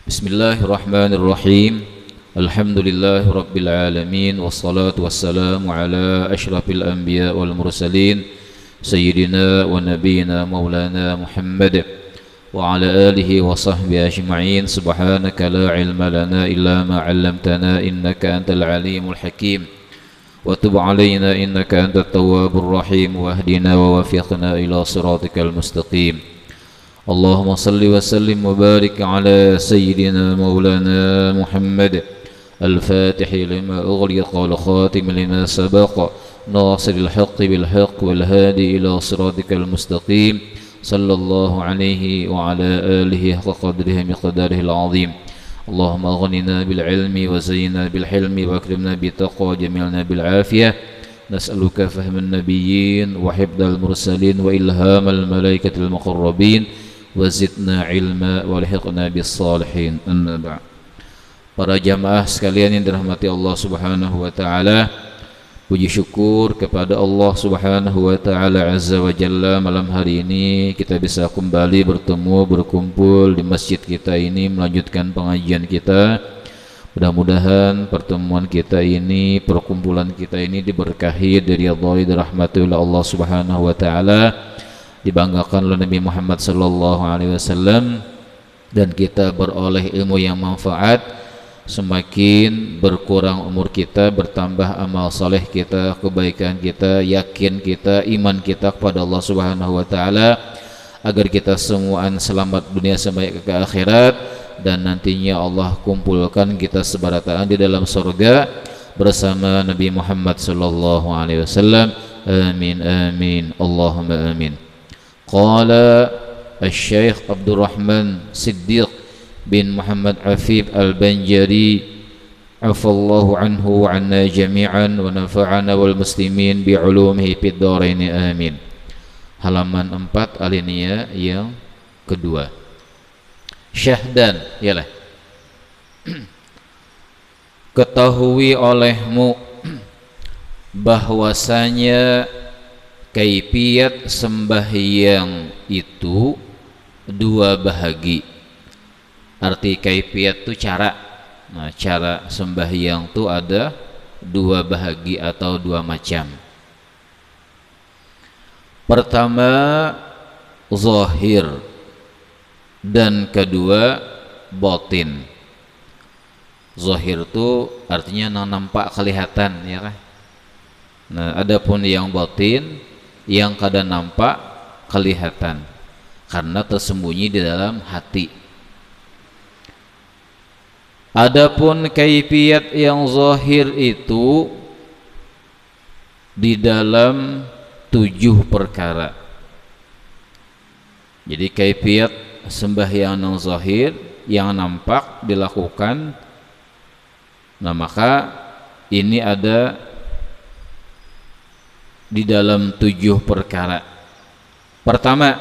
Bismillahirrahmanirrahim. Alhamdulillahi rabbil alamin, wassalatu wassalamu ala asyrafil anbiya wal mursalin sayyidina wa nabiyyina maulana Muhammad wa ala alihi wa sahbihi ajma'in. Subhanaka la ilma lana illa ma 'allamtana innaka antal alimul hakim wa tub 'alaina innaka antat tawwabur rahim wahdina wa waffiqna ila siratikal mustaqim. اللهم صل وسلم وبارك على سيدنا مولانا محمد الفاتح لما أغلق والخاتم لما سبق ناصر الحق بالحق والهادي إلى صراطك المستقيم صلى الله عليه وعلى آله حق قدره مقداره العظيم. اللهم أغننا بالعلم وزينا بالحلم وأكرمنا بالتقوى وجملنا بالعافية. نسألك فهم النبيين وحفظ المرسلين وإلهام الملائكة المقربين wazidna ilma walhiqna bis salihin. Amma ba'd. Para jamaah sekalian yang dirahmati Allah Subhanahu wa taala, puji syukur kepada Allah Subhanahu wa taala azza wa jalla, malam hari ini kita bisa kembali bertemu berkumpul di masjid kita ini melanjutkan pengajian kita. Mudah-mudahan pertemuan kita ini, perkumpulan kita ini diberkahi dari Allah, dirahmati oleh Allah Subhanahu wa taala, dibanggakan oleh Nabi Muhammad sallallahu alaihi wasallam, dan kita beroleh ilmu yang manfaat. Semakin berkurang umur kita, bertambah amal saleh kita, kebaikan kita, yakin kita, iman kita kepada Allah Subhanahu wa taala, agar kita semuaan selamat dunia sampai ke akhirat, dan nantinya Allah kumpulkan kita sebarataan di dalam surga bersama Nabi Muhammad sallallahu alaihi wasallam. Amin amin Allahumma amin. Qala Asy-Syaikh Abdul Rahman Siddiq bin Muhammad Afif Al-Banjari afallahu anhu wa anna jami'an wa nafa'ana wal muslimin bi'ulumihi fid dharain amin. Halaman 4 alinea yang kedua. Syahdan, ialah ketahui olehmu bahwasanya kaifiyat sembahyang itu dua bahagi. Arti kaifiyat itu cara. Nah, cara sembahyang itu ada dua bahagi atau dua macam. Pertama zahir, dan kedua batin. Zahir itu artinya nampak kelihatan, ya kan? Nah, adapun yang batin, yang kada nampak kelihatan karena tersembunyi di dalam hati. Adapun kaifiyat yang zahir itu di dalam 7 perkara. Jadi kaifiyat sembahyang yang zahir, yang nampak dilakukan, nah maka ini ada di dalam 7 perkara. Pertama,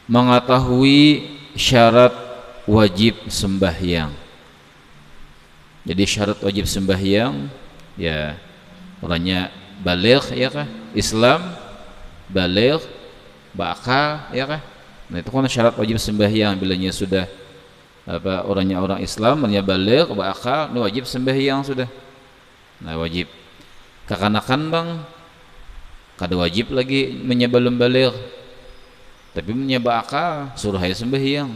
mengetahui syarat wajib sembahyang. Jadi syarat wajib sembahyang, ya orangnya baligh, ya kah? Islam, baligh, bakal, ya kah? Nah itu kan syarat wajib sembahyang. Bilanya sudah orangnya orang Islam, orangnya baligh, bakal, ini wajib sembahyang sudah. Nah wajib. Kekanakan bang, kada wajib lagi menyebelum baligh, tapi menyebab akal suruh hayat sembahyang.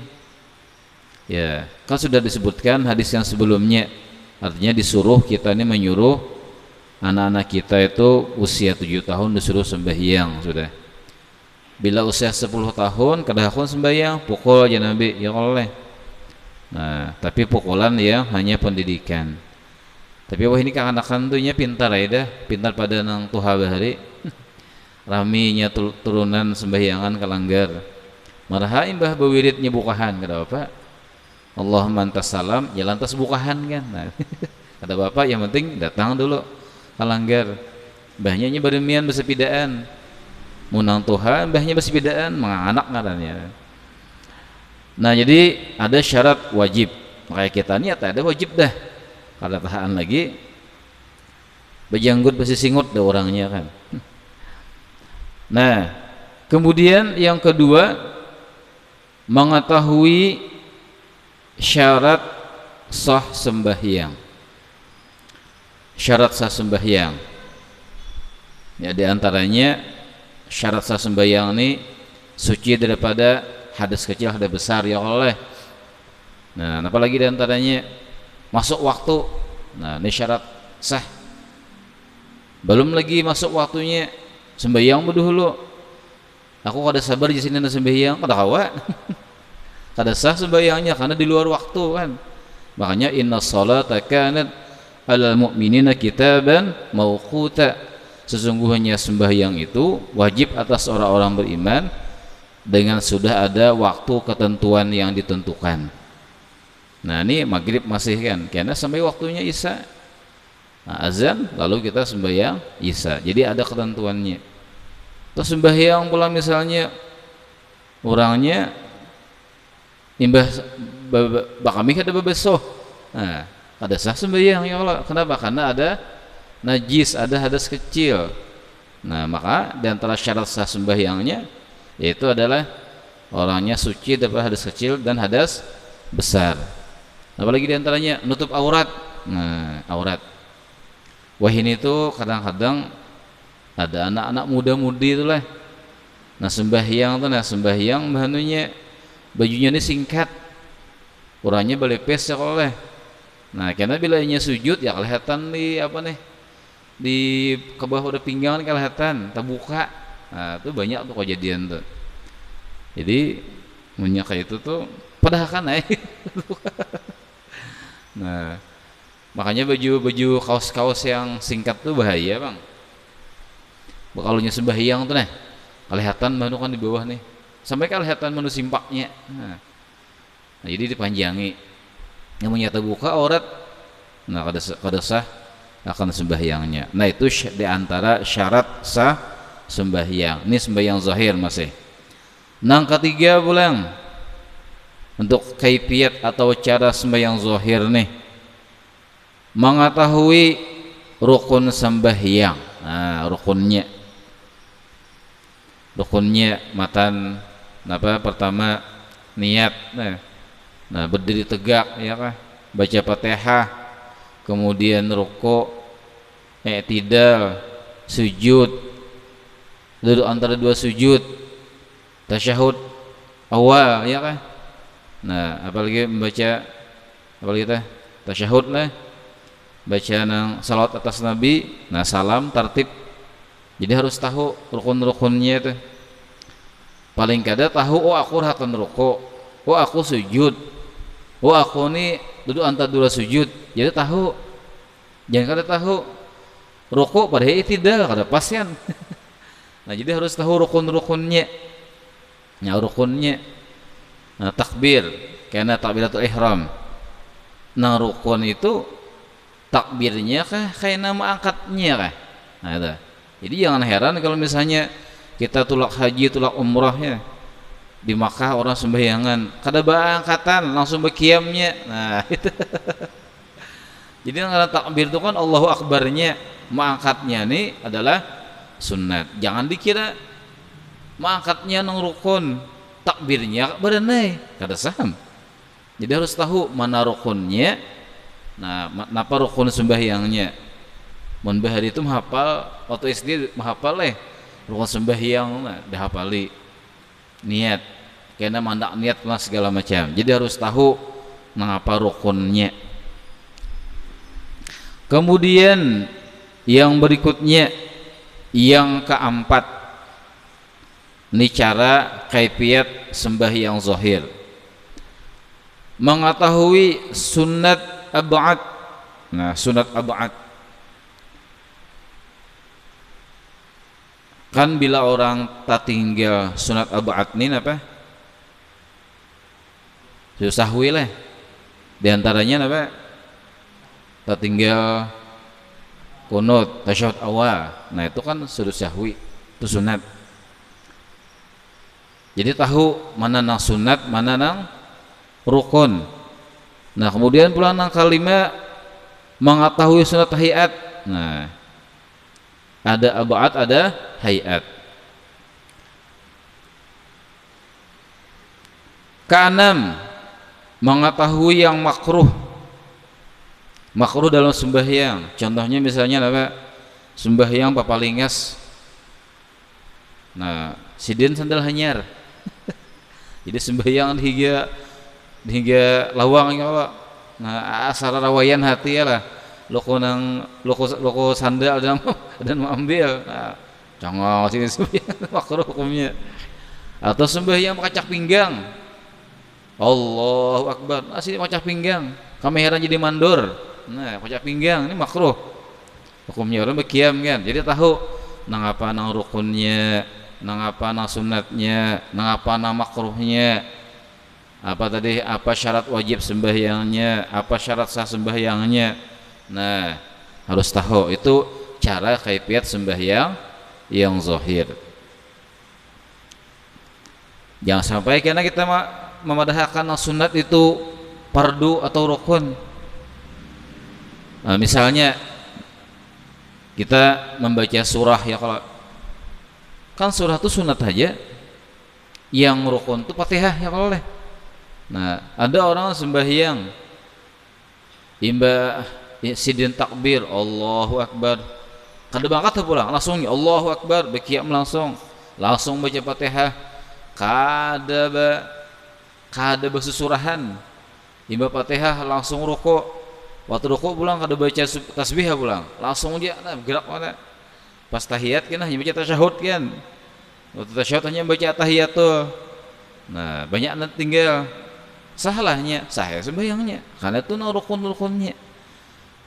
Ya, kan sudah disebutkan hadis yang sebelumnya, artinya disuruh kita ini menyuruh anak-anak kita itu usia 7 tahun disuruh sembahyang sudah. Bila usia 10 tahun kada hakun sembahyang, pukul aja Nabi, ya oleh. Nah, tapi pukulan ya hanya pendidikan. Tapi wah ini kekanakan tuh nya pintar ya dah, pintar pada nang tuha bahari. Raminya turunan sembahyangan kalanggar maraha imbah bawiritnya bukahan kada apa Allahumma antas salam ya lantas bukahan kan. Nah, kada apa yang penting datang dulu kalanggar, mbahnya nya baremian bersepidaan munang tuha, mbahnya bersepidaan menganak ngarannya. Nah jadi ada syarat wajib, makanya kita niat ada wajib dah, kada tahan lagi bejanggut besi singut dah orangnya kan. Nah, kemudian yang kedua, mengetahui syarat sah sembahyang. Syarat sah sembahyang. Ya, di antaranya syarat sah sembahyang ini suci daripada hadas kecil, hadas besar ya oleh. Nah, apalagi di antaranya masuk waktu. Nah, ini syarat sah. Belum lagi masuk waktunya sembahyang dulu. Aku kada sabar di sini sembahyang, kada kawa. Kada sah sembahyangnya karena di luar waktu kan. Makanya inna sholata kanat alal mu'minina kitaban mauquta. Sesungguhnya sembahyang itu wajib atas orang-orang beriman dengan sudah ada waktu ketentuan yang ditentukan. Nah, ini maghrib masih kan, karena sampai waktunya isya. Nah, azan lalu kita sembahyang isya. Jadi ada ketentuannya. Terus sembahyang pula misalnya orangnya imbah bakami kada bebesoh. Nah, ada sah sembahyang ya Allah. Kenapa? Karena ada najis, ada hadas kecil. Nah, maka di antara syarat sah sembahyangnya yaitu adalah orangnya suci dari hadas kecil dan hadas besar. Apalagi di antaranya nutup aurat. Nah, aurat. Wah, ini tuh kadang-kadang ada anak-anak muda-mudi itulah. Nah, sembahyang bahanunya bajunya ini singkat, orangnya belepes ya oleh. Nah, karena bilanya sujud ya kelihatan di apa nih, di ke bawah udah pinggang kelihatan terbuka. Nah, itu banyak tuh kejadian tuh. Jadi minyak itu tuh padahal kan nah, makanya baju kaos-kaos yang singkat tuh bahaya bang. Kalau sembahyang tuh nah kelihatan baru kan di bawah nih, sampai kelihatan menu simpaknya. Nah, jadi dipanjangi. Yang menyata buka aurat, nah kada sah akan sembahyangnya. Nah, itu di antara syarat sah sembahyang. Ini sembahyang zahir masih. Nang ketiga pulang untuk kaifiat atau cara sembahyang zahir nih, mengetahui rukun sembahyang. Nah, rukunnya matan apa pertama niat. Nah, berdiri tegak ya kah, baca Fatihah, kemudian rukuk, i'tidal, sujud, duduk antara dua sujud, tasyahud awal ya kah. Nah, apalagi membaca apalagi kita tasyahud lah, baca nang salawat atas Nabi, nah salam tertib. Jadi harus tahu rukun-rukunnya itu. Paling kada tahu, oh aku ratan rukuk, oh aku sujud, oh aku nih duduk antara dua sujud. Jadi tahu. Jangan kada tahu rukuk pada i'tidal kada pas kan. Nah, jadi harus tahu rukun-rukunnya. Nah, rukunnya takbir, karena takbiratul ihram. Nah, rukun itu takbirnya kah kayak nama angkatnya kah. Nah, itu. Jadi jangan heran kalau misalnya kita tulak haji, tulak umrah ya, di Makkah orang sembahyangan kada angkatan langsung berkiamnya. Nah, itu. Jadi karena takbir itu kan Allahu Akbarnya, mengangkatnya nih adalah sunat. Jangan dikira mengangkatnya nang rukun, takbirnya berenai kada saham. Jadi harus tahu mana rukunnya. Nah, napa rukun sembahyangnya. Mun bahari itu menghafal waktu SD menghafal rukun sembahyang dihafali. Niat, karena mandak niat lah segala macam. Jadi harus tahu mengapa rukunnya. Kemudian yang berikutnya, yang keempat, ini cara kaifiat sembahyang zahir. Mengetahui sunat ab'ad. Nah, sunat ab'ad kan bila orang tak tinggal sunat ab'ad ini apa? Sahwi lah. Di antaranya apa? Tak tinggal kunut, tasyahud awal. Nah, itu kan sudah sahwi, itu sunat. Jadi tahu mana nang sunat, mana nang rukun. Nah, kemudian pula nang kalimat mengetahui sunat tahiyat. Nah, ada ab'ad, ada hayat. Keenam, mengetahui yang makruh. Makruh dalam sembahyang, contohnya misalnya apa? Sembahyang papalingas. Nah, sidin sandal hanyar. Jadi sembahyang hingga lawang ya Allah. Nah, asal rawayan hati ya lah. Loko sandal dan mengambil. Nah, jangan sini sembahyang makruh hukumnya. Atau sembahyang kacak pinggang. Allahu Akbar. Asli kacak pinggang. Kamera jadi mandor. Nah, kacak pinggang ini makruh. Hukumnya orang berkiam kan. Jadi tahu nang apa nang rukunnya, nang apa nang sunatnya, nang apa nang makruhnya. Apa tadi, apa syarat wajib sembahyangnya, apa syarat sah sembahyangnya. Nah, harus tahu itu cara kaifiat sembahyang yang zahir. Jangan sampai karena kita memadahkan sunat itu fardu atau rukun. Nah, misalnya kita membaca surah ya, kalau kan surah itu sunat aja, yang rukun itu Fatihah ya kalau boleh. Nah, ada orang sembahyang imba sidin takbir Allahu Akbar, kada bangkat pulang langsung ya Allahu Akbar, bekiam langsung baca Fatihah, kada besusurahan imba Fatihah langsung rukuk. Waktu rukuk pulang kada baca tasbih pulang, langsung dia gerak mana. Pas tahiyat kan hanya baca tasyahud kan. Waktu tasyahud hanya baca tahiyat tuh. Nah, banyak nanti tinggal salahnya, sah sembahyangnya. Karena itu rukun-rukunnya.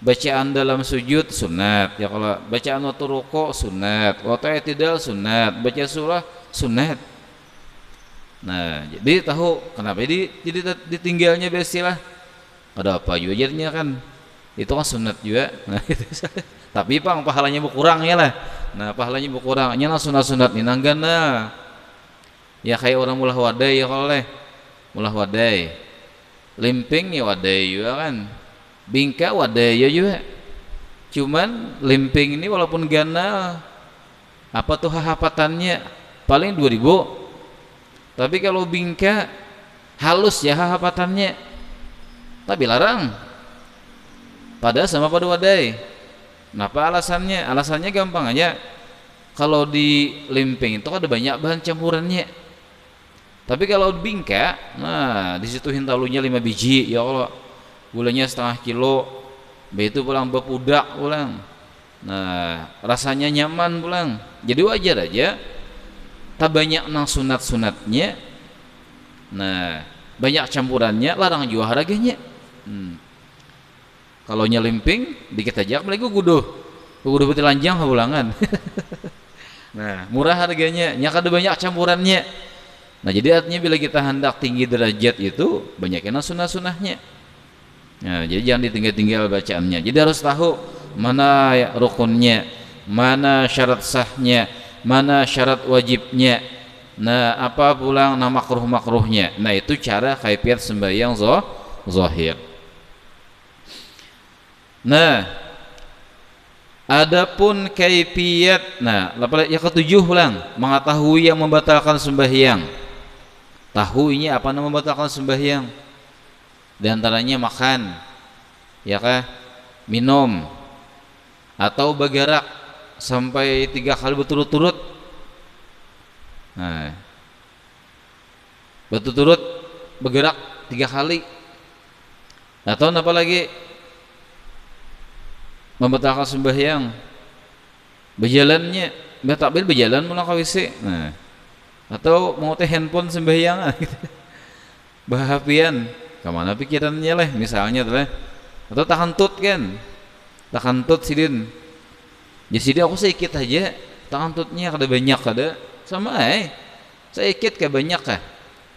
Bacaan dalam sujud sunat. Ya kalau bacaan waktu rukuk sunat, waktu i'tidal sunat, baca surah sunat. Nah, jadi tahu kenapa jadi ditinggalnya besilah. Ada apa juga jadinya kan? Itu kan sunat juga. Nah, itu. Tapi pang pahalanya berkurang ya lah. Nah, pahalanya berkurang. Nya sunat-sunat nih nanggana. Ya kayak orang mulah wadai ya kalau mulah wadai. Limping ya wadai juga kan. Bingka wadai ya juga. Cuman limping ini walaupun ganal, apa tuh hafatannya paling 2000. Tapi kalau bingka halus ya hafatannya. Tapi larang. Pada sama pada wadai. Kenapa alasannya? Alasannya gampang aja. Kalau di limping itu ada banyak bahan campurannya. Tapi kalau bingka, nah di situ hintalunya 5 biji, ya Allah. Gulanya setengah kilo. Begitu pulang bepudak pulang. Nah, rasanya nyaman pulang. Jadi wajar aja. Tak banyak nang sunat-sunatnya. Nah, banyak campurannya, larang juga harganya. Kalau nyelimping dikit aja apalagi guduh putih lanjang ulangan. Nah, murah harganya, nya kada banyak campurannya. Nah, jadi artinya bila kita hendak tinggi derajat itu banyakin sunah-sunahnya. Nah, jadi jangan ditinggal-tinggal bacaannya. Jadi harus tahu mana rukunnya, mana syarat sahnya, mana syarat wajibnya. Nah, apa pulang nama makruh-makruhnya. Nah, itu cara kaifiat sembahyang zahir. Nah, adapun kaifiat, nah, yang ketujuh ulang, mengetahui yang membatalkan sembahyang. Tahu ini apa nama membatalkan sembahyang? Di antaranya makan, ya kah? Minum, atau bergerak sampai 3 kali berturut-turut. Nah, berturut-turut bergerak 3 kali. Atau apa lagi? Membatalkan sembahyang, berjalannya takbir berjalan pulang ke WC. Nah, atau mau teh handphone sembahyang gitu. Bahapian kemana pikirannya lah misalnya tuh, atau takantut kan, takantut sidin. Jadi sidin aku sedikit aja, takantutnya kada banyak kada sama sedikit ke banyak kah,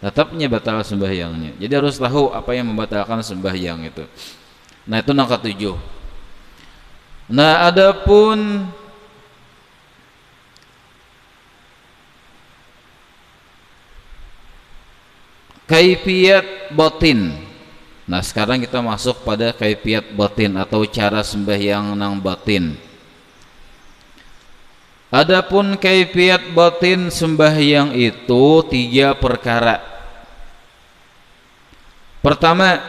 tetapnya batal sembahyangnya. Jadi harus tahu apa yang membatalkan sembahyang itu. Nah, itu yang ketujuh. Nah, adapun kaifiat batin. Nah, sekarang kita masuk pada kaifiat batin atau cara sembahyang nang batin. Adapun kaifiat batin sembahyang itu 3 perkara. Pertama,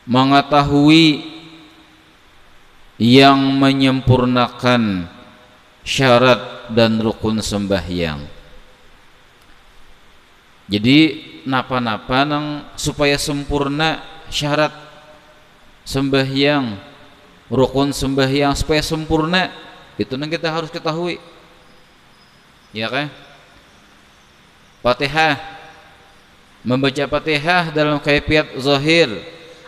mengetahui yang menyempurnakan syarat dan rukun sembahyang. Jadi napa-napa nang supaya sempurna syarat sembahyang, rukun sembahyang supaya sempurna, itu nang kita harus ketahui. Ya kan? Fatihah, membaca Fatihah dalam kaifiat zahir,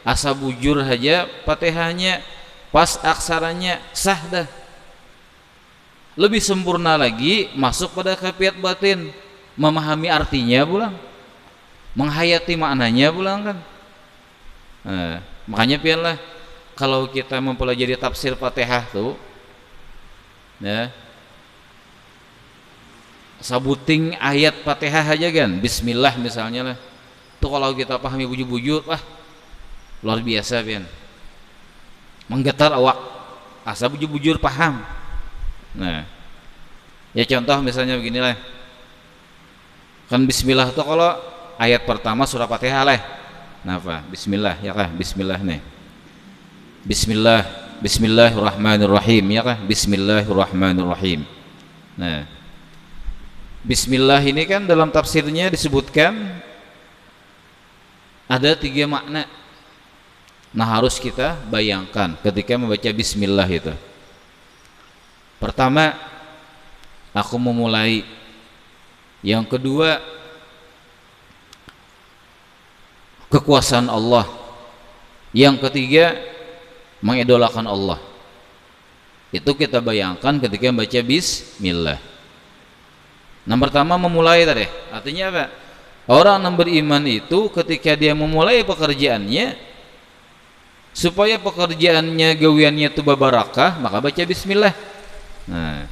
asa bujur saja Fatihahnya pas aksaranya sah dah. Lebih sempurna lagi masuk pada kaifiat batin, memahami artinya pulang, menghayati maknanya pulang kan. Nah, makanya pianlah kalau kita mempelajari tafsir Fatihah tuh, ya, sabuting ayat Fatihah aja kan, Bismillah misalnya lah. Tuh kalau kita pahami bujur-bujur, wah luar biasa pian. Menggetar awak, asa bujur-bujur paham. Nah, ya contoh misalnya beginilah. Kan Bismillah tuh kalau ayat pertama surah Fatihah lah. Napa? Bismillah ya kah? Bismillah nih. Bismillah, Bismillahirrahmanirrahim ya kah? Bismillahirrahmanirrahim. Nah, Bismillah ini kan dalam tafsirnya disebutkan ada 3 makna. Nah, harus kita bayangkan ketika membaca Bismillah itu. Pertama, aku memulai. Yang kedua, kekuasaan Allah. Yang ketiga, mengidolakan Allah. Itu kita bayangkan ketika membaca Bismillah. Nah, pertama memulai tadi. Artinya apa? Orang yang beriman itu ketika dia memulai pekerjaannya, supaya pekerjaannya gawiannya itu barakah, maka baca Bismillah. Nah,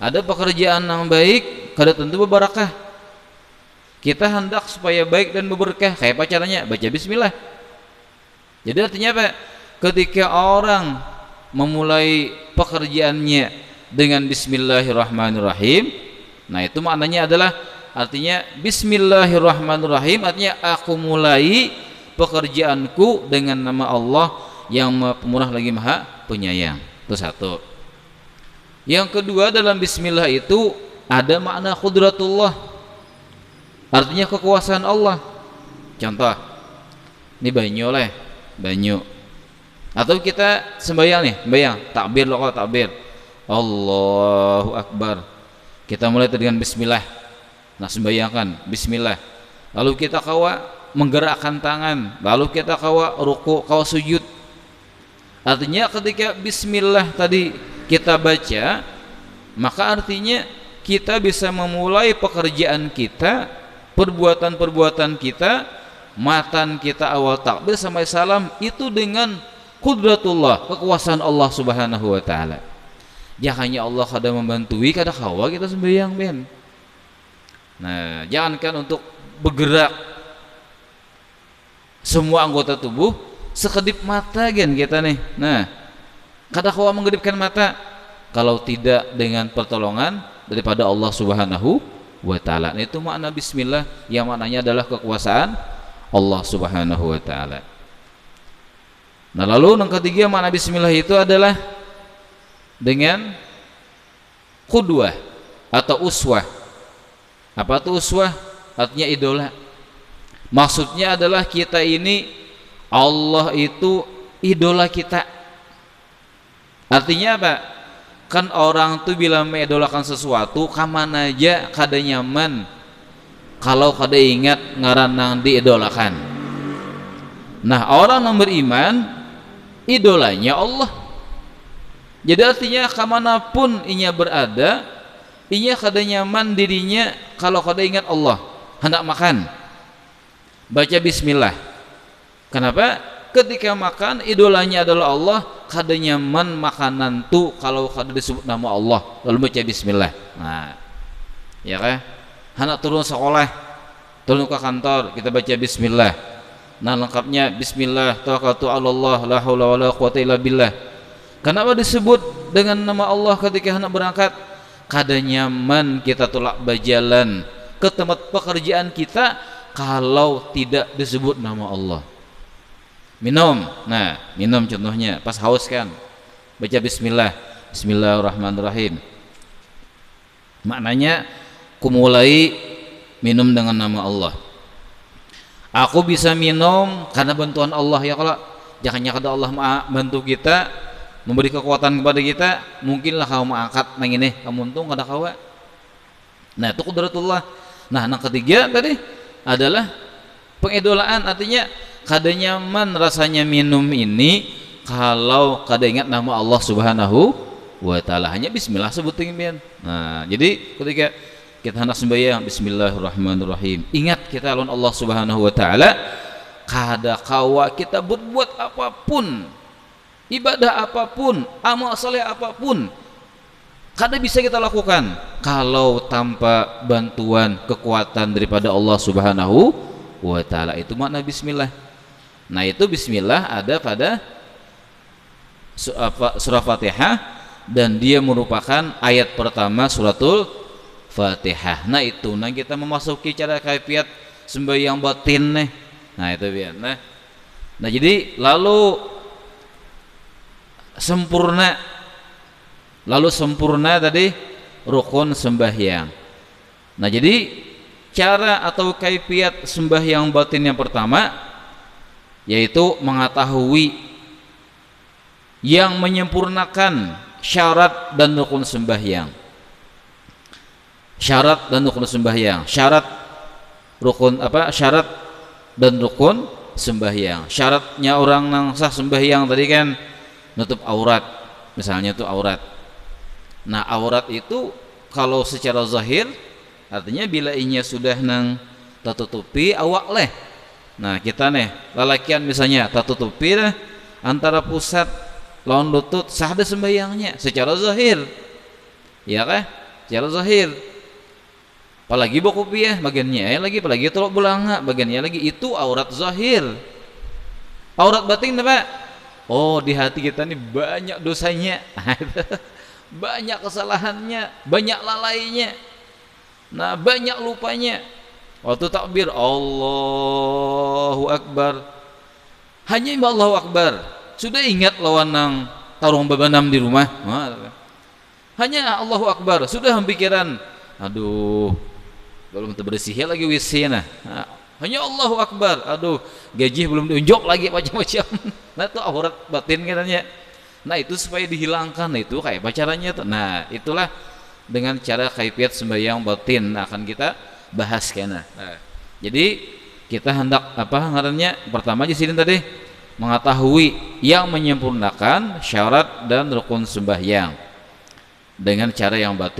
ada pekerjaan yang baik kada tentu barakah. Kita hendak supaya baik dan berberkah, kayak apa caranya? Baca Bismillah. Jadi artinya apa? Ketika orang memulai pekerjaannya dengan Bismillahirrahmanirrahim, nah itu maknanya adalah artinya Bismillahirrahmanirrahim, artinya aku mulai pekerjaanku dengan nama Allah yang Maha Pemurah lagi Maha Penyayang. Itu satu. Yang kedua, dalam Bismillah itu ada makna qudratullah, artinya kekuasaan Allah. Contoh, ini banyu lah, banyu. Atau kita sembahyang nih, sembahyang, takbir loh, takbir, Allahu Akbar. Kita mulai dengan Bismillah. Nah, sembahyangkan Bismillah. Lalu kita kawa menggerakkan tangan, lalu kita kawa ruku, kawa sujud. Artinya ketika Bismillah tadi kita baca, maka artinya kita bisa memulai pekerjaan kita, perbuatan-perbuatan kita, matan kita awal takbir sampai salam itu dengan qudratullah, kekuasaan Allah Subhanahu wa taala. Jangannya Allah kada membantui, kada kawa kita sembahyang ben. Nah, jangankan untuk bergerak semua anggota tubuh, sekedip mata gen kita nih. Nah, kada kawa menggedipkan mata kalau tidak dengan pertolongan daripada Allah Subhanahu wa taala. Nah, itu makna Bismillah yang maknanya adalah kekuasaan Allah Subhanahu wa taala. Nah, lalu yang ketiga makna Bismillah itu adalah dengan qudwah atau uswah. Apa itu uswah? Artinya idola. Maksudnya adalah kita ini, Allah itu idola kita. Artinya apa? Kan orang tuh bila mengidolakan sesuatu, kamana aja kada nyaman kalau kada ingat ngaran nang diidolakan. Nah, orang yang beriman idolanya Allah. Jadi artinya kemanapun inya berada, inya kada nyaman dirinya kalau kada ingat Allah. Hendak makan, baca Bismillah. Kenapa? Ketika makan idolanya adalah Allah, kada nyaman makanan tu kalau kada disebut nama Allah, lalu baca Bismillah. Nah, ya kan? Hendak turun sekolah, turun ke kantor, kita baca Bismillah. Nah, lengkapnya Bismillah tawakkaltu 'alallah la haula wala quwata illa billah. Kenapa disebut dengan nama Allah ketika hendak berangkat? Kada nyaman kita tolak berjalan ke tempat pekerjaan kita kalau tidak disebut nama Allah. Minum, nah minum contohnya pas haus kan, baca bismillah, bismillahirrahmanirrahim. Maknanya aku mulai minum dengan nama Allah. Aku bisa minum karena bantuan Allah ya. Kalau jangan kada Allah bantu kita, memberi kekuatan kepada kita, mungkinlah kamu angkat nang ini kamu untung kada kawa. Nah itu qudratullah. Nah yang ketiga tadi adalah pengidolaan, artinya kada nyaman rasanya minum ini kalau kada ingat nama Allah Subhanahu wa ta'ala, hanya bismillah sebutin pian. Nah jadi ketika kita hendak sembahyang bismillahirrahmanirrahim, ingat kita lawan Allah Subhanahu wa ta'ala, kada kawa kita berbuat apapun, ibadah apapun, amal saleh apapun, kada bisa kita lakukan kalau tanpa bantuan kekuatan daripada Allah Subhanahu wa ta'ala. Itu makna bismillah. Nah itu bismillah ada pada surah Fatihah, dan dia merupakan ayat pertama suratul Fatihah. Nah itu nah kita memasuki cara kaifiat sembahyang batin nih. Nah itu biar nah jadi lalu sempurna tadi rukun sembahyang. Nah jadi cara atau kaifiat sembahyang batin yang pertama yaitu mengetahui yang menyempurnakan syarat dan rukun sembahyang. Syarat dan rukun sembahyang. Syarat dan rukun sembahyang. Syaratnya orang yang sah sembahyang tadi kan nutup aurat, misalnya itu aurat. Nah aurat itu kalau secara zahir artinya bila inya sudah nang tertutupi awak leh. Nah kita nih lalakian misalnya tertutupi lah antara pusat lawan lutut, sah ada sembahyangnya secara zahir, ya kah? Secara zahir. Apalagi bokopiah bagiannya lagi, apalagi tolok belanga bagiannya lagi, itu aurat zahir. Aurat batin apa? Oh di hati kita nih banyak dosanya, banyak kesalahannya, banyak lalainya, nah banyak lupanya. Waktu takbir Allahu Akbar, hanya Allahu Akbar, sudah ingat lawan nang tarung babanam di rumah, hanya Allahu Akbar, sudah pikiran aduh belum terbersih lagi WC nah, hanya Allahu Akbar, aduh gaji belum diunjuk lagi macam-macam. Nah itu aurat batin katanya. Nah itu supaya dihilangkan, nah, itu kayak caranya tuh. Nah itulah dengan cara kaifiat sembahyang batin akan kita bahas kena. Nah, jadi kita hendak apa ngarannya pertama di sini tadi mengetahui yang menyempurnakan syarat dan rukun sembahyang dengan cara yang batin.